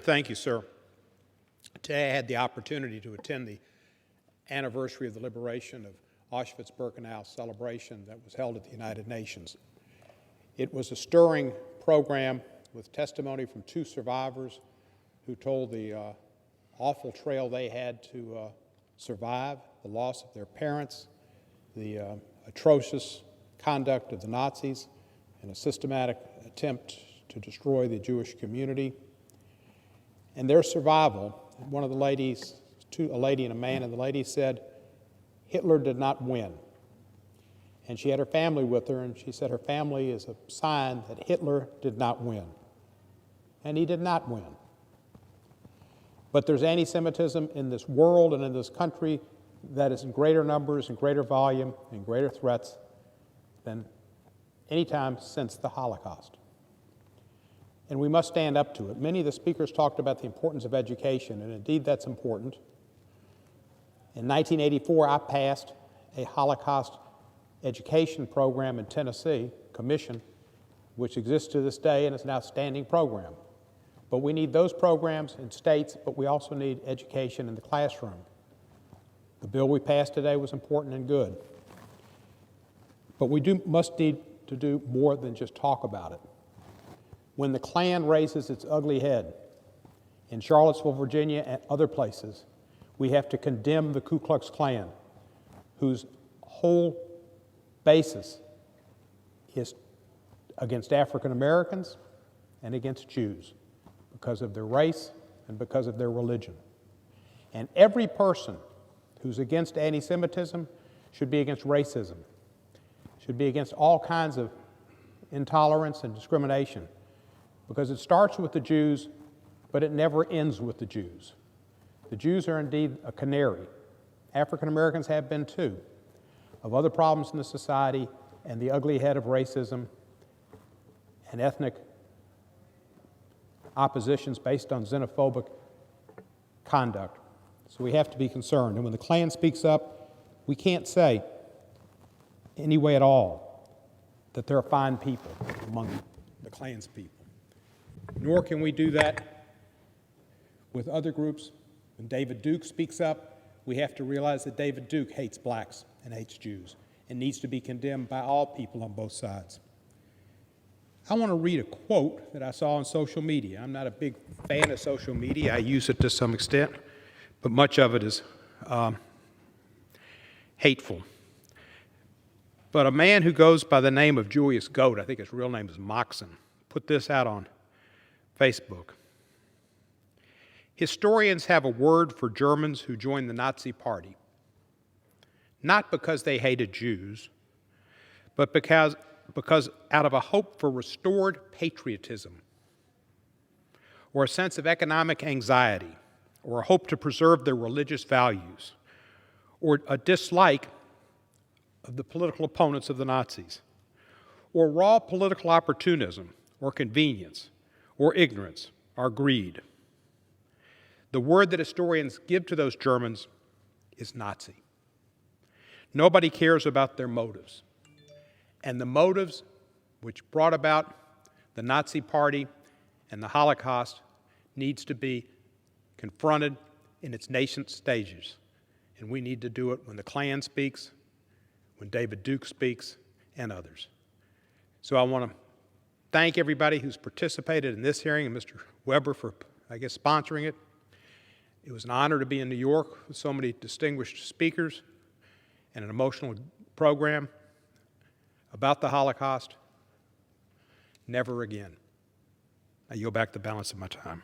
Thank you, sir. Today I had the opportunity to attend the anniversary of the liberation of Auschwitz-Birkenau celebration that was held at the United Nations. It was a stirring program with testimony from two survivors who told the awful trail they had to survive, the loss of their parents, the atrocious conduct of the Nazis, and a systematic attempt to destroy the Jewish community. And their survival, one of the ladies, a lady and a man, and the lady said, Hitler did not win. And she had her family with her, and she said her family is a sign that Hitler did not win. And he did not win. But there's anti-Semitism in this world and in this country that is in greater numbers and greater volume and greater threats than any time since the Holocaust. And we must stand up to it. Many of the speakers talked about the importance of education, and indeed that's important. In 1984, I passed a Holocaust education program in Tennessee, commission, which exists to this day and is an outstanding program. But we need those programs in states, but we also need education in the classroom. The bill we passed today was important and good. But we must need to do more than just talk about it. When the Klan raises its ugly head in Charlottesville, Virginia, and other places, we have to condemn the Ku Klux Klan, whose whole basis is against African Americans and against Jews because of their race and because of their religion. And every person who's against anti-Semitism should be against racism, should be against all kinds of intolerance and discrimination, because it starts with the Jews, but it never ends with the Jews. The Jews are indeed a canary. African Americans have been too, of other problems in the society and the ugly head of racism and ethnic oppositions based on xenophobic conduct. So we have to be concerned. And when the Klan speaks up, we can't say any way at all that there are fine people among the Klan's people. Nor can we do that with other groups. When David Duke speaks up, we have to realize that David Duke hates blacks and hates Jews and needs to be condemned by all people on both sides. I want to read a quote that I saw on social media. I'm not a big fan of social media. I use it to some extent, but much of it is hateful. But a man who goes by the name of Julius Goat, I think his real name is Moxon, put this out on Facebook. Historians have a word for Germans who joined the Nazi Party, not because they hated Jews, but because out of a hope for restored patriotism, or a sense of economic anxiety, or a hope to preserve their religious values, or a dislike of the political opponents of the Nazis, or raw political opportunism, or convenience, or ignorance, or greed. The word that historians give to those Germans is Nazi. Nobody cares about their motives. And the motives which brought about the Nazi Party and the Holocaust needs to be confronted in its nascent stages. And we need to do it when the Klan speaks, when David Duke speaks, and others. So I want to thank everybody who's participated in this hearing, and Mr. Weber for, sponsoring it. It was an honor to be in New York with so many distinguished speakers and an emotional program about the Holocaust. Never again. I yield back the balance of my time.